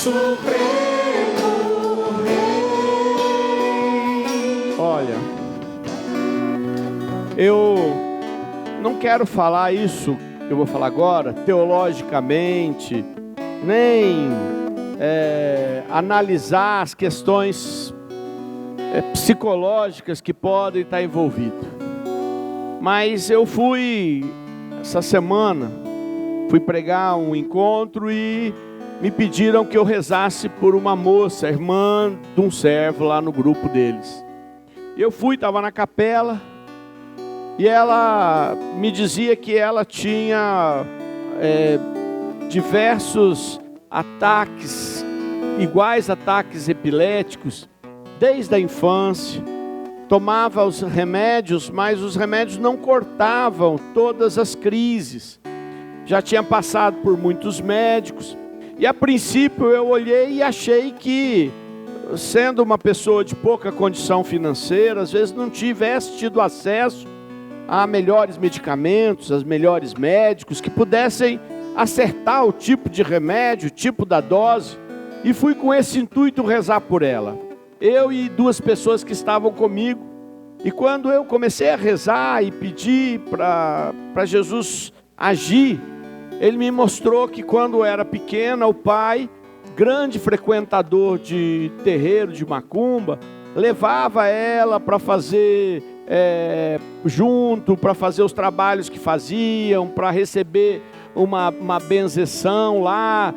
Supremo Rei. Olha, eu não quero falar isso que eu vou falar agora, teologicamente, nem analisar as questões psicológicas que podem estar envolvidas. Mas eu essa semana, fui pregar um encontro e me pediram que eu rezasse por uma moça, irmã de um servo lá no grupo deles. Eu estava na capela, e ela me dizia que ela tinha diversos ataques, iguais ataques epiléticos, desde a infância. Tomava os remédios, mas os remédios não cortavam todas as crises. Já tinha passado por muitos médicos. E a princípio eu olhei e achei que, sendo uma pessoa de pouca condição financeira, às vezes não tivesse tido acesso a melhores medicamentos, a melhores médicos, que pudessem acertar o tipo de remédio, o tipo da dose. E fui com esse intuito rezar por ela. Eu e duas pessoas que estavam comigo. E quando eu comecei a rezar e pedir para Jesus agir, ele me mostrou que quando era pequena, o pai, grande frequentador de terreiro, de macumba, levava ela para fazer junto, para fazer os trabalhos que faziam, para receber uma benzeção lá,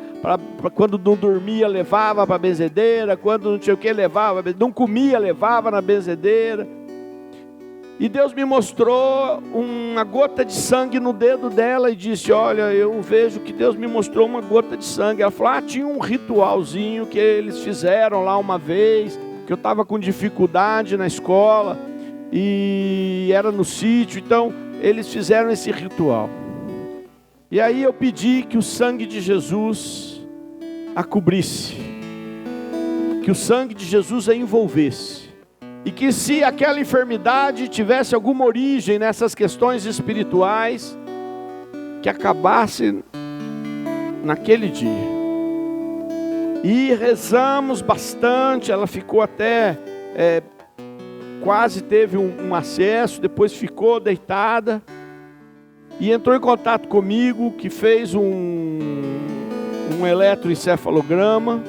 quando não dormia levava para a benzedeira, quando não tinha o que levava, não comia levava na benzedeira. E Deus me mostrou uma gota de sangue no dedo dela e disse: olha, eu vejo que Deus me mostrou uma gota de sangue. Ela falou: tinha um ritualzinho que eles fizeram lá uma vez, que eu estava com dificuldade na escola e era no sítio, então eles fizeram esse ritual. E aí eu pedi que o sangue de Jesus a cobrisse, que o sangue de Jesus a envolvesse, e que se aquela enfermidade tivesse alguma origem nessas questões espirituais, que acabasse naquele dia. E rezamos bastante, ela ficou até, quase teve um acesso, depois ficou deitada, e entrou em contato comigo, que fez um eletroencefalograma,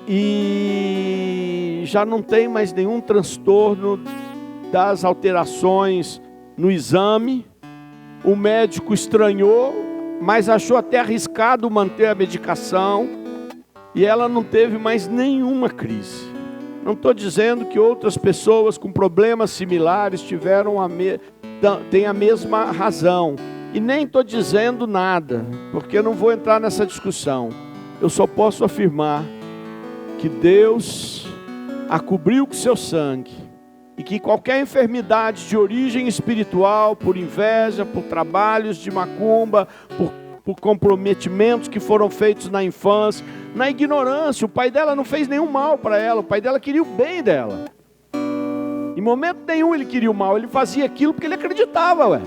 e já não tem mais nenhum transtorno das alterações no exame. O médico estranhou, mas achou até arriscado manter a medicação, e ela não teve mais nenhuma crise. Não estou dizendo que outras pessoas com problemas similares têm a mesma razão, e nem estou dizendo nada, porque eu não vou entrar nessa discussão. Eu só posso afirmar que Deus a cobriu com seu sangue, e que qualquer enfermidade de origem espiritual, por inveja, por trabalhos de macumba, por comprometimentos que foram feitos na infância, na ignorância, o pai dela não fez nenhum mal para ela, o pai dela queria o bem dela. Em momento nenhum ele queria o mal, ele fazia aquilo porque ele acreditava,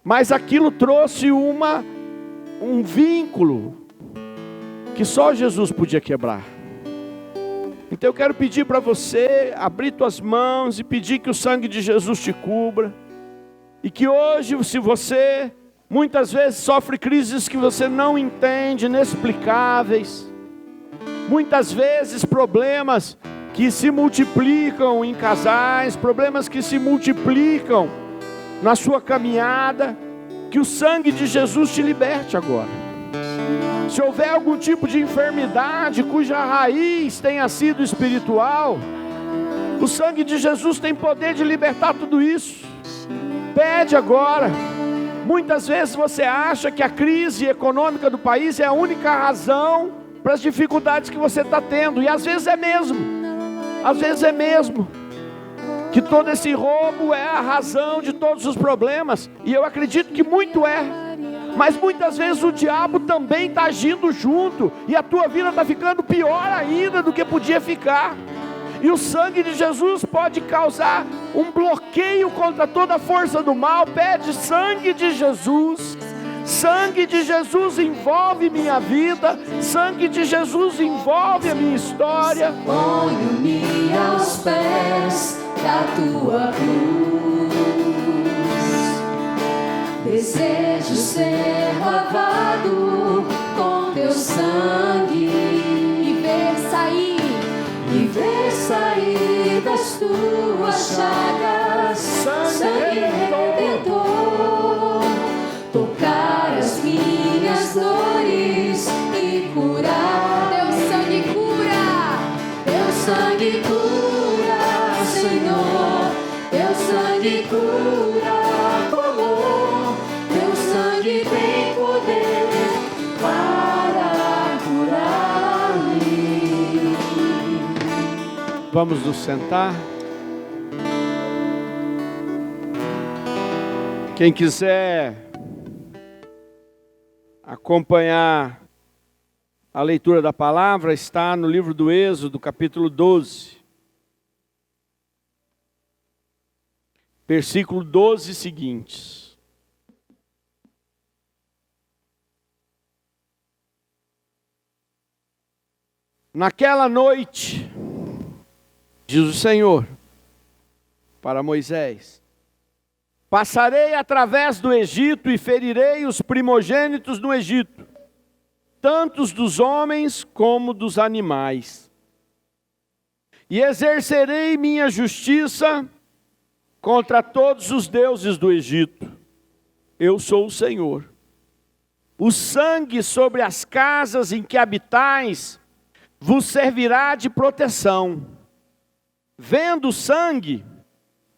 Mas aquilo trouxe um vínculo que só Jesus podia quebrar. Então eu quero pedir para você abrir tuas mãos e pedir que o sangue de Jesus te cubra. E que hoje, se você muitas vezes sofre crises que você não entende, inexplicáveis, muitas vezes problemas que se multiplicam em casais, problemas que se multiplicam na sua caminhada, que o sangue de Jesus te liberte agora. Se houver algum tipo de enfermidade cuja raiz tenha sido espiritual, o sangue de Jesus tem poder de libertar tudo isso. Pede agora. Muitas vezes você acha que a crise econômica do país é a única razão para as dificuldades que você está tendo, e às vezes é mesmo. Às vezes é mesmo que todo esse roubo é a razão de todos os problemas, e eu acredito que muito é. Mas muitas vezes o diabo também está agindo junto, e a tua vida está ficando pior ainda do que podia ficar. E o sangue de Jesus pode causar um bloqueio contra toda a força do mal. Pede sangue de Jesus Sangue de Jesus envolve minha vida, sangue de Jesus envolve a minha história. Ponho-me aos pés da tua cruz, desejo ser lavado com teu sangue e ver sair das tuas chagas sangue redentor, tocar as minhas dores e curar. Teu sangue cura, Senhor, teu sangue cura, amor, teu sangue tem poder para curar-me. Vamos nos sentar. Quem quiser acompanhar a leitura da palavra, está no livro do Êxodo, capítulo 12. Versículo 12 seguintes. Naquela noite, diz o Senhor para Moisés: passarei através do Egito e ferirei os primogênitos no Egito, tanto dos homens como dos animais. E exercerei minha justiça contra todos os deuses do Egito. Eu sou o Senhor. O sangue sobre as casas em que habitais vos servirá de proteção. Vendo o sangue,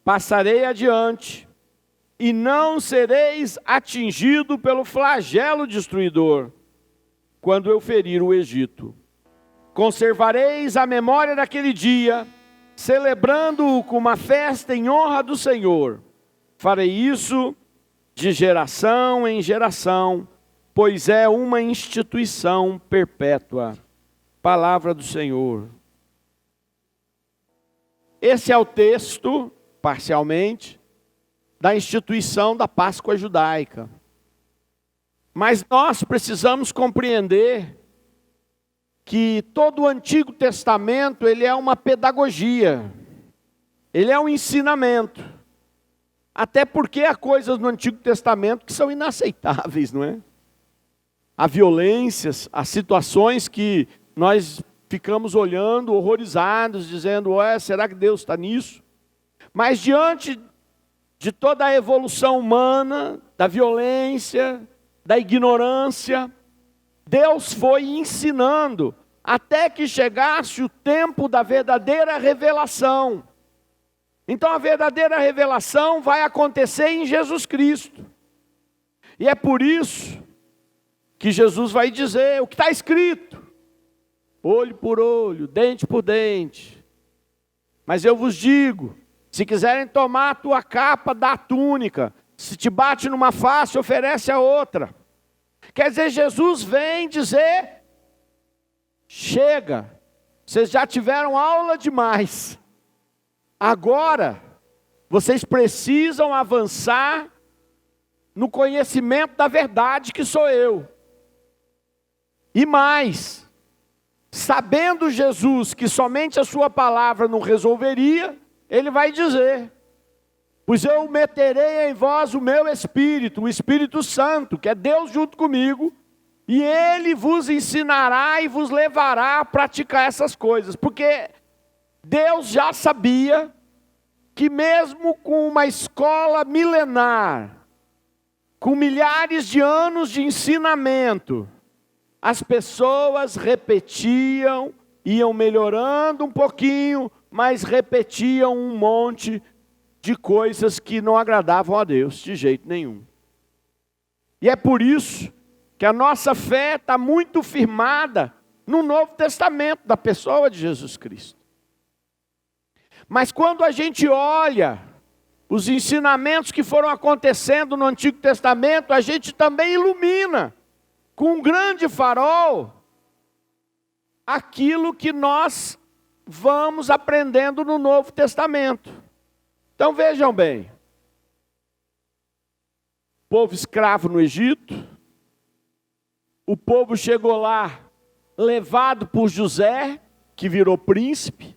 passarei adiante, e não sereis atingido pelo flagelo destruidor, quando eu ferir o Egito. Conservareis a memória daquele dia, celebrando-o com uma festa em honra do Senhor. Farei isso de geração em geração, pois é uma instituição perpétua. Palavra do Senhor. Esse é o texto, parcialmente, da instituição da Páscoa judaica. Mas nós precisamos compreender que todo o Antigo Testamento ele é uma pedagogia, ele é um ensinamento. Até porque há coisas no Antigo Testamento que são inaceitáveis, não é? Há violências, há situações que nós ficamos olhando, horrorizados, dizendo: ué, será que Deus está nisso? Mas diante de toda a evolução humana, da violência, da ignorância, Deus foi ensinando até que chegasse o tempo da verdadeira revelação. Então a verdadeira revelação vai acontecer em Jesus Cristo. E é por isso que Jesus vai dizer o que está escrito: olho por olho, dente por dente. Mas eu vos digo, se quiserem tomar a tua capa, dá a túnica. Se te bate numa face, oferece a outra. Quer dizer, Jesus vem dizer: chega, vocês já tiveram aula demais. Agora, vocês precisam avançar no conhecimento da verdade que sou eu. E mais, sabendo Jesus que somente a sua palavra não resolveria, ele vai dizer: pois eu meterei em vós o meu Espírito, o Espírito Santo, que é Deus junto comigo, e Ele vos ensinará e vos levará a praticar essas coisas. Porque Deus já sabia que mesmo com uma escola milenar, com milhares de anos de ensinamento, as pessoas repetiam, iam melhorando um pouquinho, mas repetiam um monte de coisas que não agradavam a Deus de jeito nenhum. E é por isso que a nossa fé está muito firmada no Novo Testamento, da pessoa de Jesus Cristo. Mas quando a gente olha os ensinamentos que foram acontecendo no Antigo Testamento, a gente também ilumina com um grande farol aquilo que nós vamos aprendendo no Novo Testamento. Então vejam bem, povo escravo no Egito, o povo chegou lá, levado por José, que virou príncipe.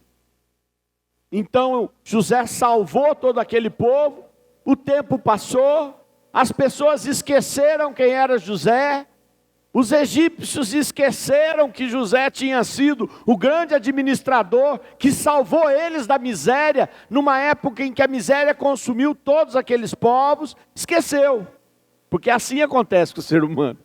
Então José salvou todo aquele povo. O tempo passou, as pessoas esqueceram quem era José. Os egípcios esqueceram que José tinha sido o grande administrador que salvou eles da miséria, numa época em que a miséria consumiu todos aqueles povos. Esqueceu, porque assim acontece com o ser humano.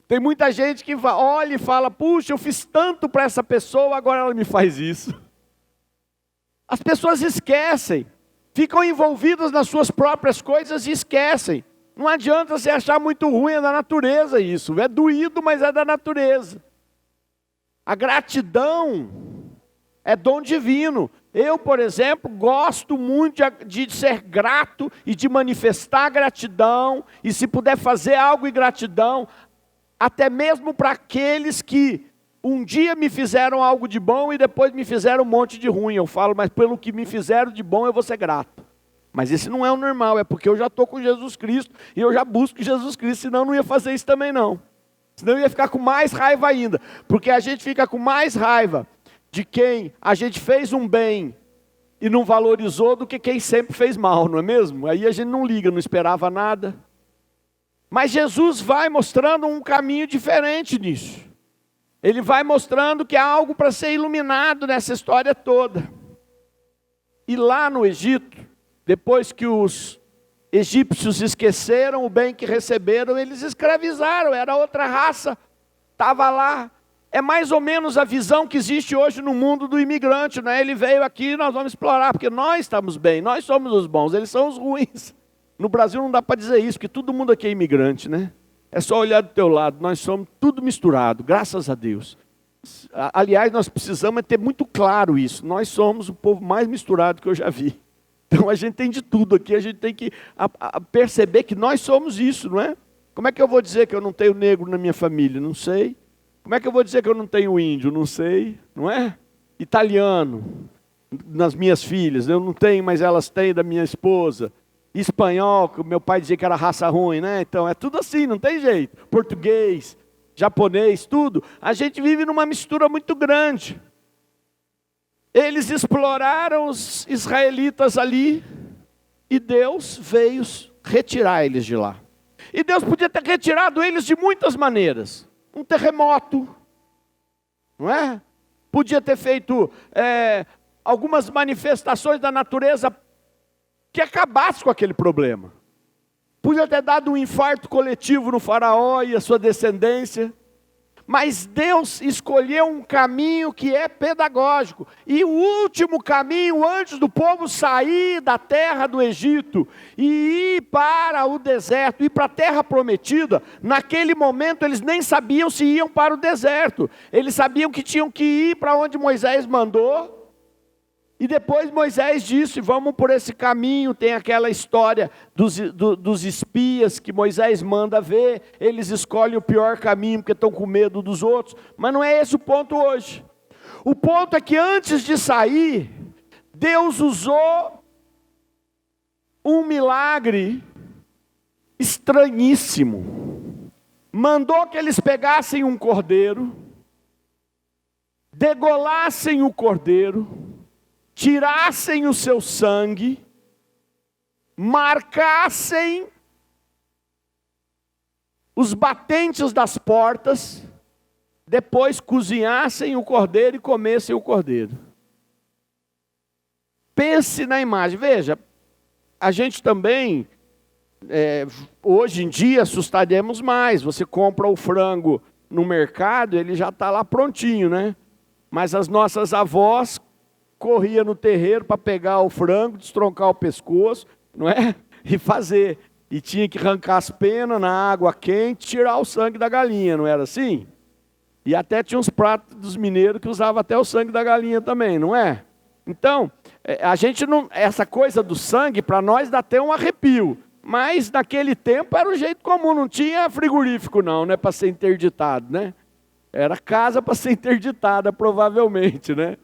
Tem muita gente que olha e fala: puxa, eu fiz tanto para essa pessoa, agora ela me faz isso. As pessoas esquecem, ficam envolvidas nas suas próprias coisas e esquecem. Não adianta você achar muito ruim, é da natureza isso. É doído, mas é da natureza. A gratidão é dom divino. Eu, por exemplo, gosto muito de ser grato e de manifestar gratidão. E se puder fazer algo em gratidão, até mesmo para aqueles que um dia me fizeram algo de bom e depois me fizeram um monte de ruim. Eu falo, mas pelo que me fizeram de bom eu vou ser grato. Mas esse não é o normal, é porque eu já estou com Jesus Cristo e eu já busco Jesus Cristo, senão eu não ia fazer isso também não. Senão eu ia ficar com mais raiva ainda, porque a gente fica com mais raiva de quem a gente fez um bem e não valorizou do que quem sempre fez mal, não é mesmo? Aí a gente não liga, não esperava nada. Mas Jesus vai mostrando um caminho diferente nisso. Ele vai mostrando que há algo para ser iluminado nessa história toda. E lá no Egito, depois que os egípcios esqueceram o bem que receberam, eles escravizaram, era outra raça, estava lá. É mais ou menos a visão que existe hoje no mundo do imigrante, né? Ele veio aqui, nós vamos explorar, porque nós estamos bem, nós somos os bons, eles são os ruins. No Brasil não dá para dizer isso, porque todo mundo aqui é imigrante, né? É só olhar do teu lado, nós somos tudo misturado, graças a Deus. Aliás, nós precisamos ter muito claro isso, nós somos o povo mais misturado que eu já vi. Então a gente tem de tudo aqui, a gente tem que perceber que nós somos isso, não é? Como é que eu vou dizer que eu não tenho negro na minha família? Não sei. Como é que eu vou dizer que eu não tenho índio? Não sei, não é? Italiano, nas minhas filhas, eu não tenho, mas elas têm da minha esposa. Espanhol, que o meu pai dizia que era raça ruim, né? Então é tudo assim, não tem jeito. Português, japonês, tudo. A gente vive numa mistura muito grande. Eles exploraram os israelitas ali e Deus veio retirar eles de lá. E Deus podia ter retirado eles de muitas maneiras. Um terremoto, não é? Podia ter feito algumas manifestações da natureza que acabasse com aquele problema. Podia ter dado um infarto coletivo no faraó e a sua descendência. Mas Deus escolheu um caminho que é pedagógico. E o último caminho, antes do povo sair da terra do Egito e ir para o deserto, ir para a terra prometida, naquele momento eles nem sabiam se iam para o deserto. Eles sabiam que tinham que ir para onde Moisés mandou. E depois Moisés disse, vamos por esse caminho. Tem aquela história dos espias que Moisés manda ver. Eles escolhem o pior caminho porque estão com medo dos outros. Mas não é esse o ponto hoje. O ponto é que antes de sair, Deus usou um milagre estranhíssimo. Mandou que eles pegassem um cordeiro, degolassem o cordeiro, tirassem o seu sangue, marcassem os batentes das portas, depois cozinhassem o cordeiro e comessem o cordeiro. Pense na imagem, veja, a gente também, hoje em dia, assustaremos mais. Você compra o frango no mercado, ele já está lá prontinho, né? Mas as nossas avós corria no terreiro para pegar o frango, destroncar o pescoço, não é? E fazer. E tinha que arrancar as penas na água quente, tirar o sangue da galinha, não era assim? E até tinha uns pratos dos mineiros que usavam até o sangue da galinha também, não é? Então, a gente não, essa coisa do sangue, para nós dá até um arrepio. Mas naquele tempo era o jeito comum, não tinha frigorífico não, né? Para ser interditado, né? Era casa para ser interditada, provavelmente, né?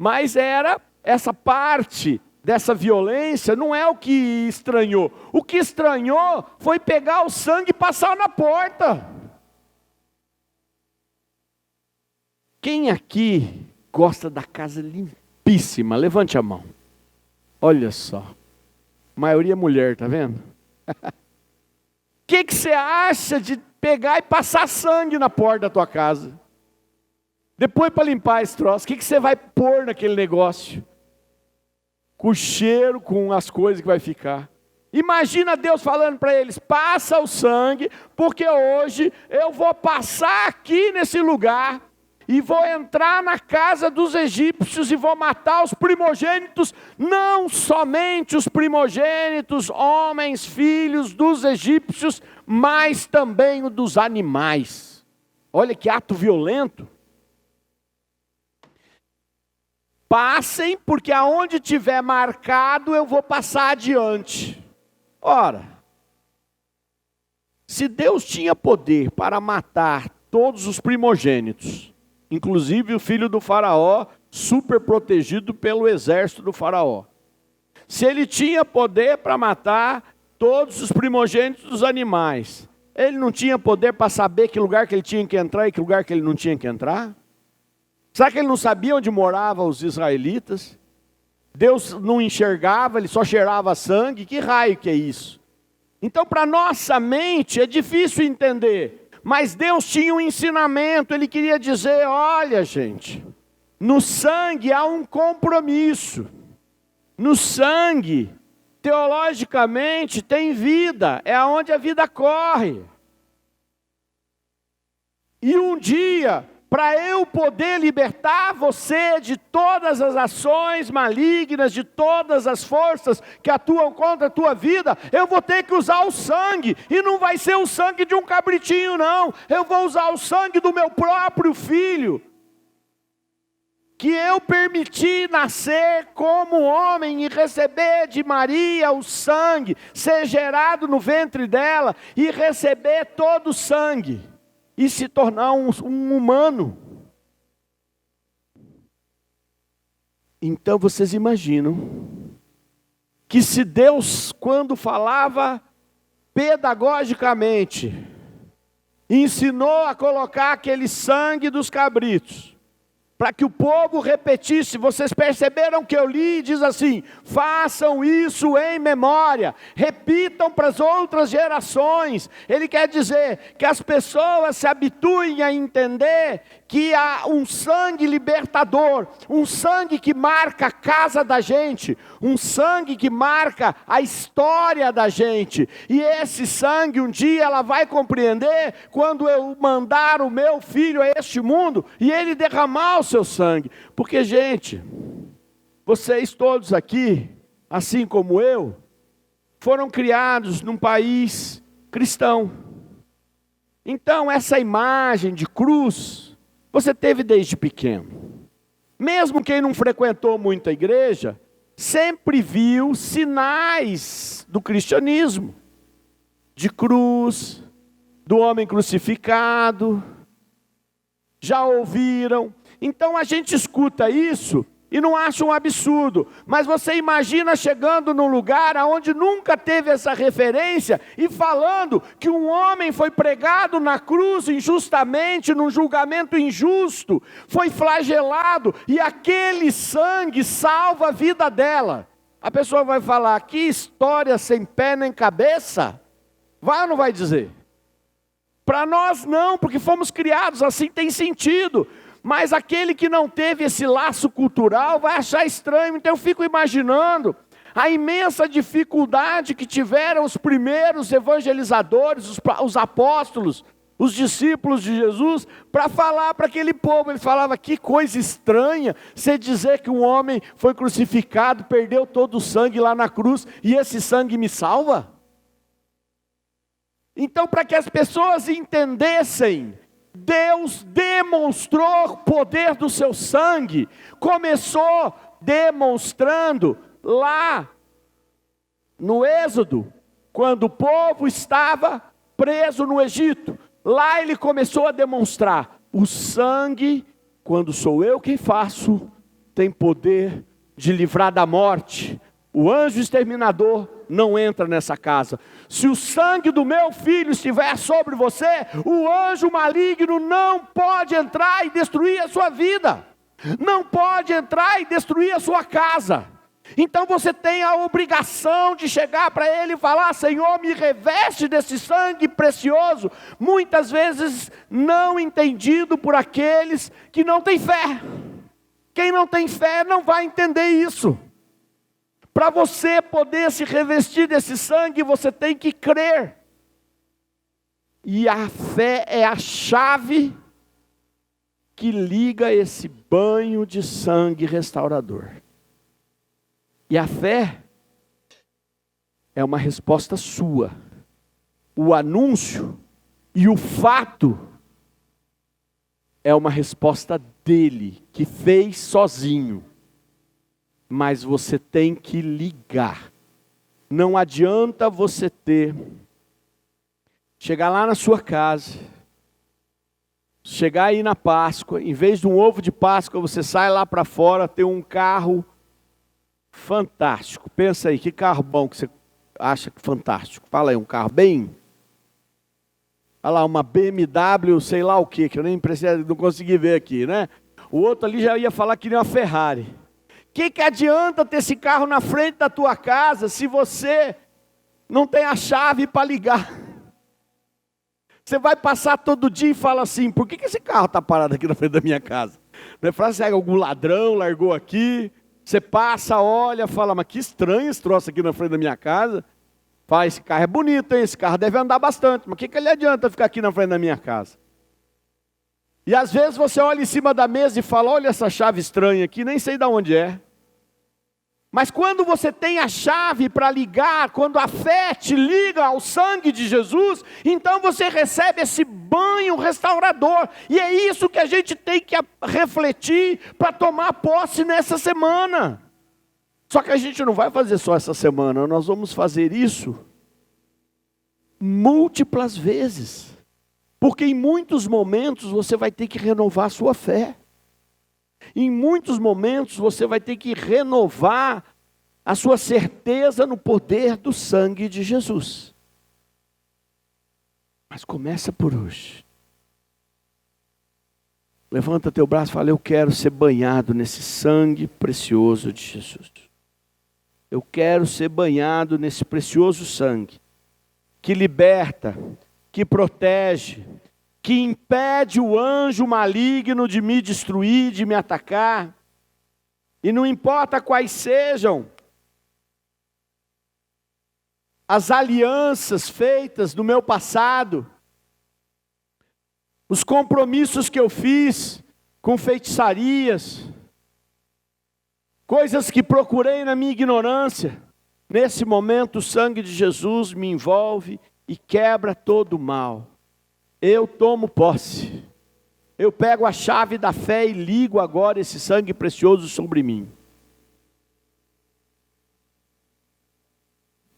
Mas era essa parte dessa violência, não é o que estranhou. O que estranhou foi pegar o sangue e passar na porta. Quem aqui gosta da casa limpíssima? Levante a mão. Olha só. A maioria é mulher, tá vendo? O que você acha de pegar e passar sangue na porta da tua casa? Depois, para limpar esse troço, o que você vai pôr naquele negócio? Com o cheiro, com as coisas que vai ficar. Imagina Deus falando para eles: passa o sangue, porque hoje eu vou passar aqui nesse lugar e vou entrar na casa dos egípcios e vou matar os primogênitos, não somente os primogênitos, homens, filhos dos egípcios, mas também o dos animais. Olha que ato violento. Passem, porque aonde tiver marcado eu vou passar adiante. Ora, se Deus tinha poder para matar todos os primogênitos, inclusive o filho do faraó, super protegido pelo exército do faraó. Se ele tinha poder para matar todos os primogênitos dos animais, ele não tinha poder para saber que lugar que ele tinha que entrar e que lugar que ele não tinha que entrar? Será que ele não sabia onde moravam os israelitas? Deus não enxergava, ele só cheirava sangue? Que raio que é isso? Então, para nossa mente é difícil entender. Mas Deus tinha um ensinamento, Ele queria dizer: olha gente, no sangue há um compromisso. No sangue, teologicamente, tem vida, é aonde a vida corre. E um dia, para eu poder libertar você de todas as ações malignas, de todas as forças que atuam contra a tua vida, eu vou ter que usar o sangue, e não vai ser o sangue de um cabritinho não, eu vou usar o sangue do meu próprio filho, que eu permiti nascer como homem e receber de Maria o sangue, ser gerado no ventre dela e receber todo o sangue. E se tornar um humano. Então vocês imaginam que se Deus, quando falava pedagogicamente, ensinou a colocar aquele sangue dos cabritos, para que o povo repetisse, vocês perceberam que eu li, diz assim: façam isso em memória, repitam para as outras gerações. Ele quer dizer que as pessoas se habituem a entender que há um sangue libertador, um sangue que marca a casa da gente, um sangue que marca a história da gente, e esse sangue um dia ela vai compreender quando eu mandar o meu filho a este mundo, e ele derramar o seu sangue, porque gente, vocês todos aqui, assim como eu, foram criados num país cristão, então essa imagem de cruz, você teve desde pequeno. Mesmo quem não frequentou muito a igreja, sempre viu sinais do cristianismo. De cruz, do homem crucificado. Já ouviram? Então a gente escuta isso e não acha um absurdo. Mas você imagina chegando num lugar onde nunca teve essa referência e falando que um homem foi pregado na cruz injustamente, num julgamento injusto, foi flagelado e aquele sangue salva a vida dela. A pessoa vai falar: que história sem pé nem cabeça? Vai ou não vai dizer? Para nós não, porque fomos criados assim, tem sentido. Mas aquele que não teve esse laço cultural vai achar estranho. Então eu fico imaginando a imensa dificuldade que tiveram os primeiros evangelizadores, os apóstolos, os discípulos de Jesus, para falar para aquele povo. Ele falava: que coisa estranha você dizer que um homem foi crucificado, perdeu todo o sangue lá na cruz, e esse sangue me salva? Então, para que as pessoas entendessem, Deus demonstrou o poder do seu sangue, começou demonstrando lá no Êxodo, quando o povo estava preso no Egito. Lá ele começou a demonstrar: o sangue, quando sou eu quem faço, tem poder de livrar da morte, O anjo exterminador não entra nessa casa. Se o sangue do meu filho estiver sobre você, o anjo maligno não pode entrar e destruir a sua vida. Não pode entrar e destruir a sua casa. Então você tem a obrigação de chegar para ele e falar: Senhor, me reveste desse sangue precioso. Muitas vezes não entendido por aqueles que não têm fé. Quem não tem fé não vai entender isso. Para você poder se revestir desse sangue, você tem que crer. E a fé é a chave que liga esse banho de sangue restaurador. E a fé é uma resposta sua. O anúncio e o fato é uma resposta dele, que fez sozinho. Mas você tem que ligar. Não adianta você chegar lá na sua casa, chegar aí na Páscoa, em vez de um ovo de Páscoa, você sai lá para fora, tem um carro fantástico. Pensa aí, que carro bom que você acha que fantástico? Fala aí, um carro bem... Olha lá, uma BMW, sei lá o que eu nem preciso, não consegui ver aqui, né? O outro ali já ia falar que nem uma Ferrari. Que adianta ter esse carro na frente da tua casa se você não tem a chave para ligar? Você vai passar todo dia e fala assim: por que esse carro está parado aqui na frente da minha casa? Não é fácil, algum ladrão largou aqui. Você passa, olha, fala: mas que estranho esse troço aqui na frente da minha casa. Fala: esse carro é bonito, hein? Esse carro deve andar bastante, mas o que ele adianta ficar aqui na frente da minha casa? E às vezes você olha em cima da mesa e fala: olha essa chave estranha aqui, nem sei de onde é. Mas quando você tem a chave para ligar, quando a fé te liga ao sangue de Jesus, então você recebe esse banho restaurador. E é isso que a gente tem que refletir para tomar posse nessa semana. Só que a gente não vai fazer só essa semana, nós vamos fazer isso múltiplas vezes. Porque em muitos momentos você vai ter que renovar a sua fé. Em muitos momentos você vai ter que renovar a sua certeza no poder do sangue de Jesus. Mas começa por hoje. Levanta teu braço e fala: eu quero ser banhado nesse sangue precioso de Jesus. Eu quero ser banhado nesse precioso sangue, que liberta, que protege, que impede o anjo maligno de me destruir, de me atacar. E não importa quais sejam as alianças feitas no meu passado, os compromissos que eu fiz com feitiçarias, coisas que procurei na minha ignorância. Nesse momento o sangue de Jesus me envolve e quebra todo o mal. Eu tomo posse. Eu pego a chave da fé e ligo agora esse sangue precioso sobre mim.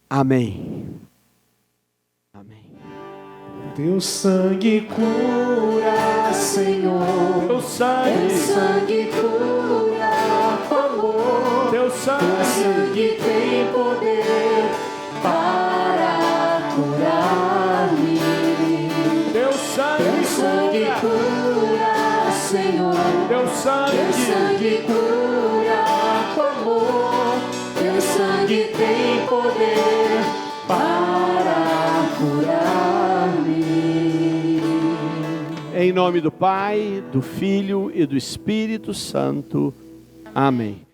Amém. Amém. Teu sangue cura, Senhor. Teu sangue Cura, amor. Teu Teu sangue tem poder para curar-me. Teu Teu sangue cura, Senhor. Teu Teu sangue cura, amor. Teu sangue tem poder para curar-me. Em nome do Pai, do Filho e do Espírito Santo. Amém.